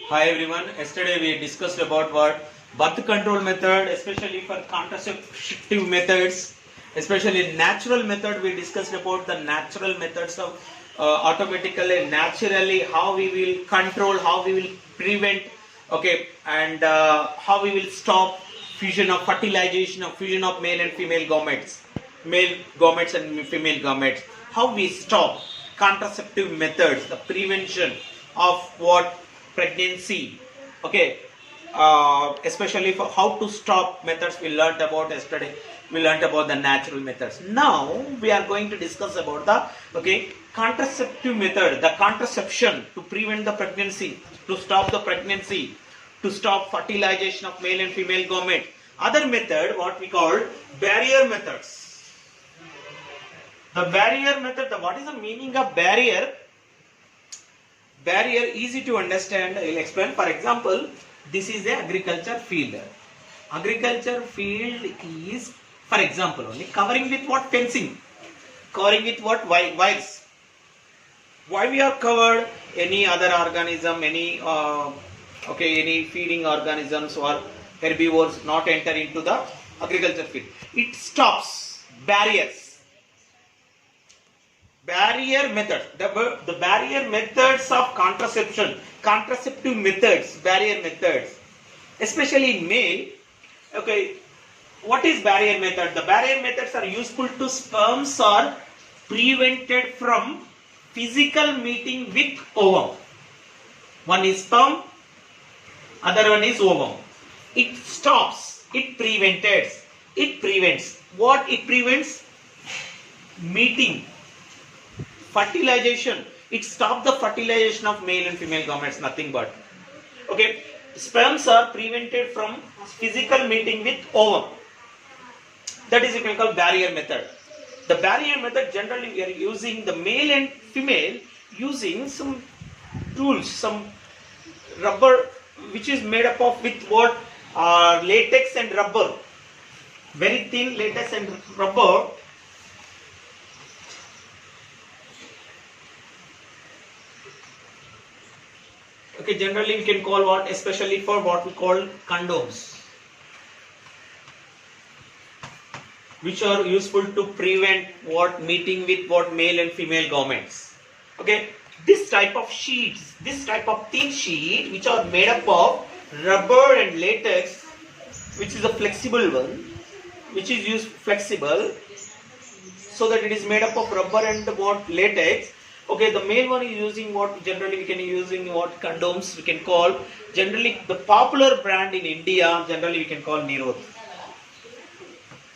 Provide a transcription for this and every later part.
Hi everyone. Yesterday we discussed about what birth control method, especially for contraceptive methods, especially natural method. We discussed about the natural methods of automatically, naturally, how we will control, how we will prevent, okay, and how we will stop fusion of fertilization of fusion of male and female gametes and female gametes. How we stop contraceptive methods, the prevention of what pregnancy, okay, especially for how to stop methods we learned about yesterday. We learned about the natural methods. Now we are going to discuss about the contraceptive method, the contraception to prevent the pregnancy, to stop the pregnancy, to stop fertilization of male and female gamete. Other method, what we call barrier methods. The barrier method, what is the meaning of barrier? Barrier, easy to understand, I will explain. For example, this is a agriculture field. Agriculture field is, for example, only covering with what? Fencing. Covering with what? Wires. Why we are covered? Any other organism, any feeding organisms or herbivores not enter into the agriculture field. It stops barriers. Barrier methods. The barrier methods of contraception, contraceptive methods, barrier methods, especially in male. Okay, what is barrier method? The barrier methods are useful to sperms are prevented from physical meeting with ovum. One is sperm, other one is ovum. It stops, it prevents. What it prevents? Meeting. Fertilization. It stops the fertilization of male and female gametes, nothing but. Okay, sperms are prevented from physical meeting with ovum. That is what we call barrier method. The barrier method, generally we are using the male and female using some tools, some rubber which is made up of with what? Latex and rubber. Very thin latex and rubber. Okay, generally we can call what, especially for what we call condoms, which are useful to prevent what meeting with what male and female gametes. Okay, this type of sheets, this type of thin sheet which are made up of rubber and latex, which is a flexible one, which is used flexible, so that it is made up of rubber and what latex. Okay, the male one is using what generally we can using what condoms we can call, generally the popular brand in India, generally we can call Nirod.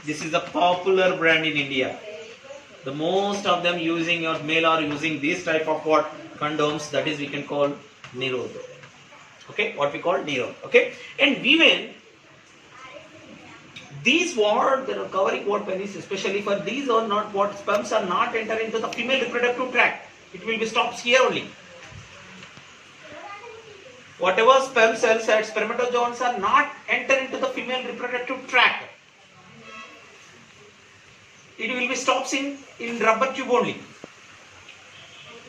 This is a popular brand in India. The most of them using or male are using this type of what condoms, that is we can call Nirod. Okay, what we call Nirod. Okay, and even these what they are covering what penis, especially for these are not what sperms are not enter into the female reproductive tract. It will be stops here only. Whatever sperm cells and spermatozoans are not enter into the female reproductive tract. It will be stops in rubber tube only.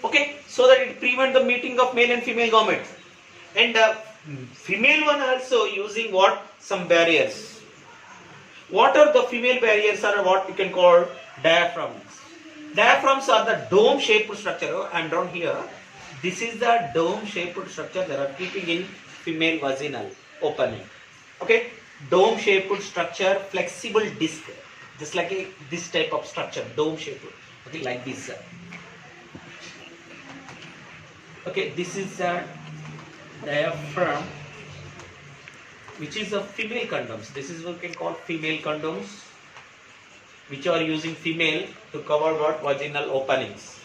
Okay, so that it prevent the meeting of male and female gametes. And female one also using what? Some barriers. What are the female barriers? Are what you can call diaphragms. Diaphragms are the dome-shaped structure. I am down here. This is the dome-shaped structure that are keeping in female vaginal opening. Okay, dome-shaped structure, flexible disc, just like this type of structure, dome-shaped. Okay, like this. Okay, this is the diaphragm, which is a female condoms. This is what we can call female condoms, which are using female to cover what? Vaginal openings.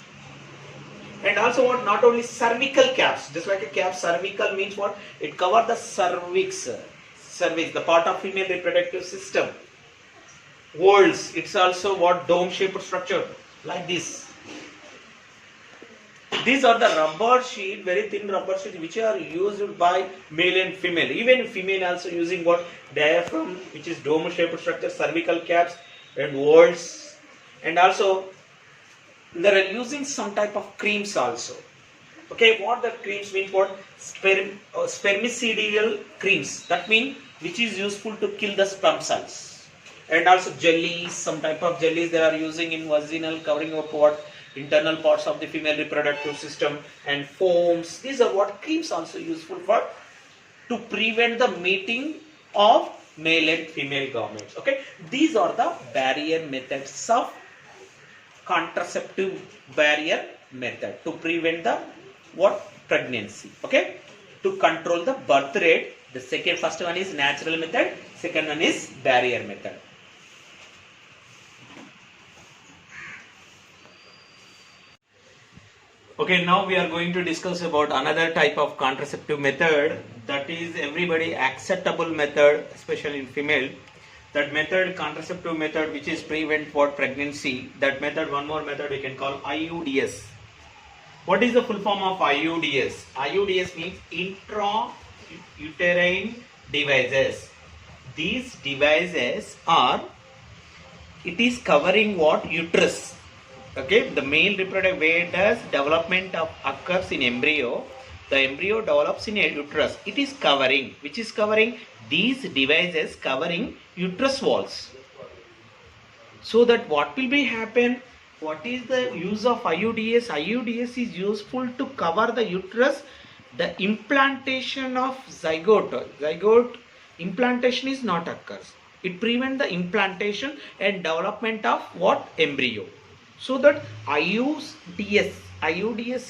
And also what? Not only cervical caps, just like a cap, cervical means what? It covers the cervix, the part of female reproductive system. Walls, it's also what? Dome-shaped structure, like this. These are the rubber sheet, very thin rubber sheet, which are used by male and female. Even female also using what? Diaphragm, which is dome-shaped structure, cervical caps and walls. And also they are using some type of creams also. Okay, what the creams mean? What spermicidal creams. That means which is useful to kill the sperm cells. And also jellies, some type of jellies they are using in vaginal covering of what internal parts of the female reproductive system, and foams. These are what creams also useful for to prevent the mating of male and female gametes. Okay, these are the barrier methods of contraceptive barrier method to prevent the what pregnancy. Okay, to control the birth rate. The first one is natural method, second one is barrier method. Okay, now we are going to discuss about another type of contraceptive method, that is everybody acceptable method, especially in female. That method, contraceptive method, which is prevent for pregnancy. That method, one more method we can call IUDs. What is the full form of IUDs? IUDs means intrauterine devices. These devices are, it is covering what? Uterus. Okay, the male reproductive, where does development of occurs in embryo, the embryo develops in a uterus. It is covering, which is covering these devices, covering uterus walls. So that what will be happen? What is the use of IUDs? IUDs is useful to cover the uterus. The implantation of zygote implantation is not occurs. It prevents the implantation and development of what? Embryo. So that IUDs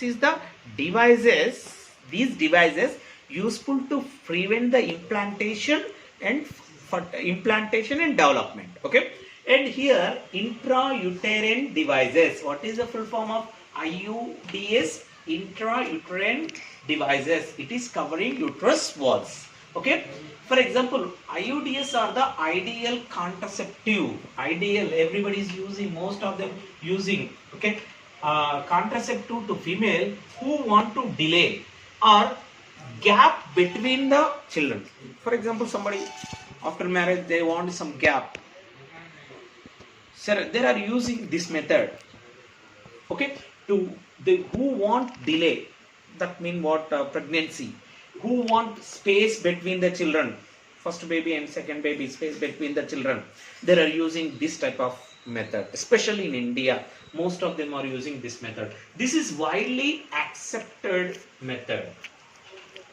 is the devices, these devices useful to prevent the implantation and development. Okay, and here intrauterine devices. What is the full form of IUDs? Intrauterine devices. It is covering uterus walls. Okay. For example, IUDs are the ideal contraceptive. Ideal, everybody is using, most of them using. Okay, contraceptive to female who want to delay or gap between the children. For example, somebody after marriage they want some gap. So they are using this method. Okay, to the who want delay. That means what? Pregnancy. Who want space between the children, first baby and second baby, space between the children, they are using this type of method. Especially in India, most of them are using this method. This is widely accepted method.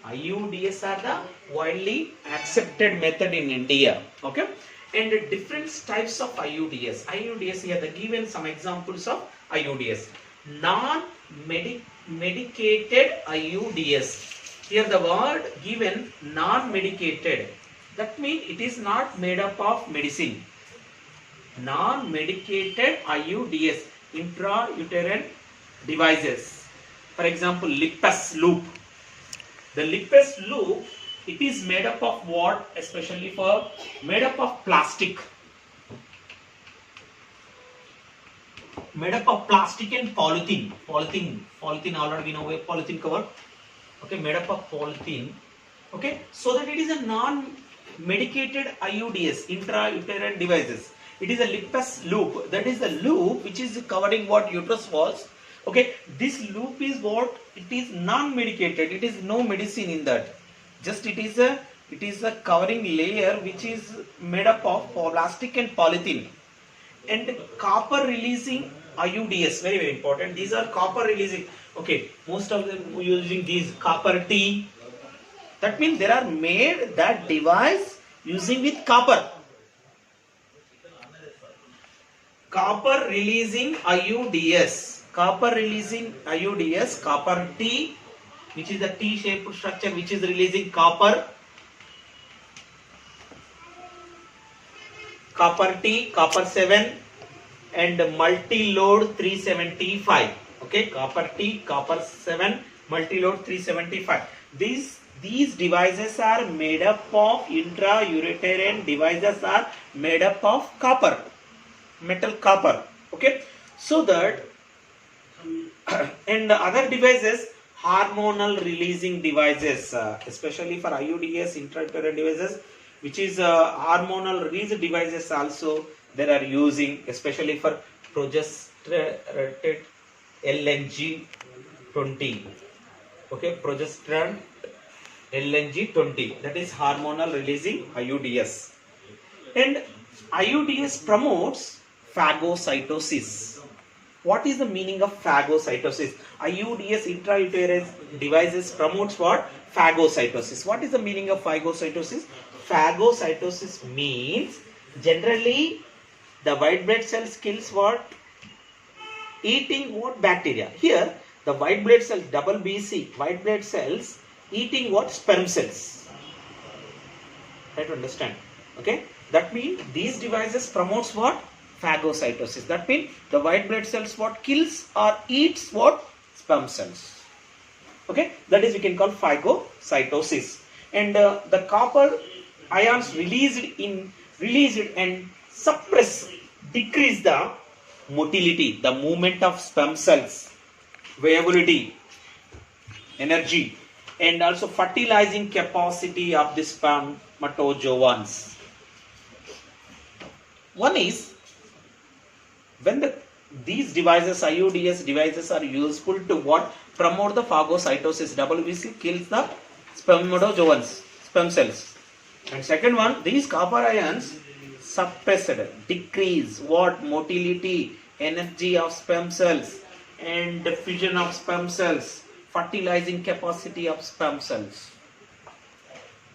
IUDs are the widely accepted method in India. Okay, and different types of IUDs. IUDs, here the given some examples of IUDs. Non-medicated IUDs. Here the word given non-medicated. That means it is not made up of medicine. Non-medicated IUDs, intrauterine devices. For example, Lippes loop. The Lippes loop, it is made up of what? Especially for made up of plastic. Made up of plastic and polythene. Polythene already we know, polythene cover. Okay, made up of polythene. Okay, so that it is a non-medicated IUDs, intrauterine devices. It is a Lippes loop. That is the loop which is covering what? Uterus walls. Okay, this loop is what? It is non-medicated. It is no medicine in that. Just it is a covering layer which is made up of plastic and polythene. And copper releasing IUDs, very very important. These are copper releasing. Okay, most of them using these copper T. That means they are made that device using with copper. Copper releasing IUDs. Copper releasing IUDs, copper T, which is the T-shaped structure which is releasing copper. Copper T, copper 7 and multi-load 375. Okay, copper T, copper 7, multi-load 375. These devices are made up of intrauterine devices are made up of copper, metal copper. Okay, so that and other devices, hormonal releasing devices, especially for IUDs, intrauterine devices, which is hormonal release devices also they are using, especially for progesterone LNG 20. Okay, progesterone LNG-20, that is hormonal releasing IUDs. And IUDs promotes phagocytosis. What is the meaning of phagocytosis? IUDs intrauterine devices promotes what? Phagocytosis. What is the meaning of phagocytosis? Phagocytosis means generally the white blood cells kills what? Eating what? Bacteria. Here the white blood cells, WBC, white blood cells eating what? Sperm cells. Try to understand. Okay. That means these devices promotes what? Phagocytosis. That means the white blood cells what? Kills or eats what? Sperm cells. Okay. That is we can call phagocytosis. And the copper ions released and suppress, decrease the motility, the movement of sperm cells, viability, energy, and also fertilizing capacity of the spermatozoans. One is when these devices, IUDs devices, are useful to what? Promote the phagocytosis. WBC kills the spermatozoans, sperm cells. And second one, these copper ions suppressed, decrease what? Motility, energy of sperm cells, and diffusion of sperm cells, fertilizing capacity of sperm cells.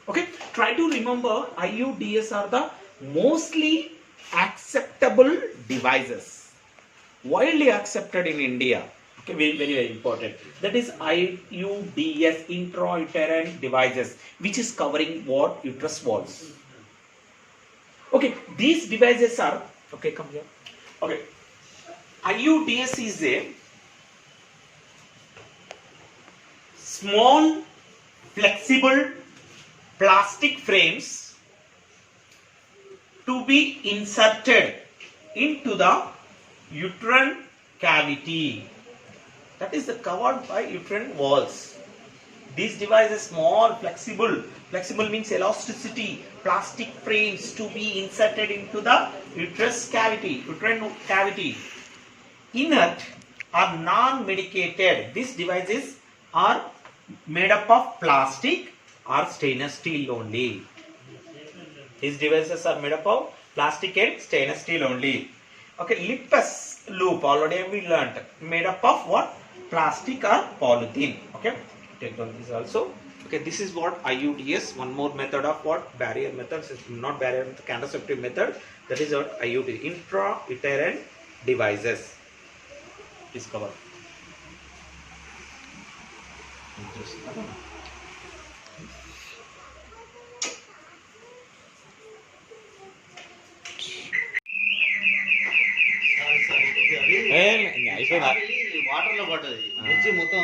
Okay, try to remember IUDs are the mostly acceptable devices, widely accepted in India. Okay, very, very, very important. That is IUDs, intrauterine devices, which is covering what? Uterus walls. Okay, these devices are, okay, come here. Okay, IUDs is a small, flexible plastic frames to be inserted into the uterine cavity. That is covered by uterine walls. These devices small, flexible means elasticity, plastic frames to be inserted into the uterine cavity. Inert or non-medicated. These devices are made up of plastic or stainless steel only. These devices are made up of plastic and stainless steel only. Okay, Lippus loop already we learnt, made up of what? Plastic or polythene. Okay, take down this also. Okay, this is what IUDs. One more method of what? Barrier methods. Not barrier method, contraceptive method. That is what IUD, intrauterine devices. Discover. Water లో పడ్డది వచ్చి మొత్తం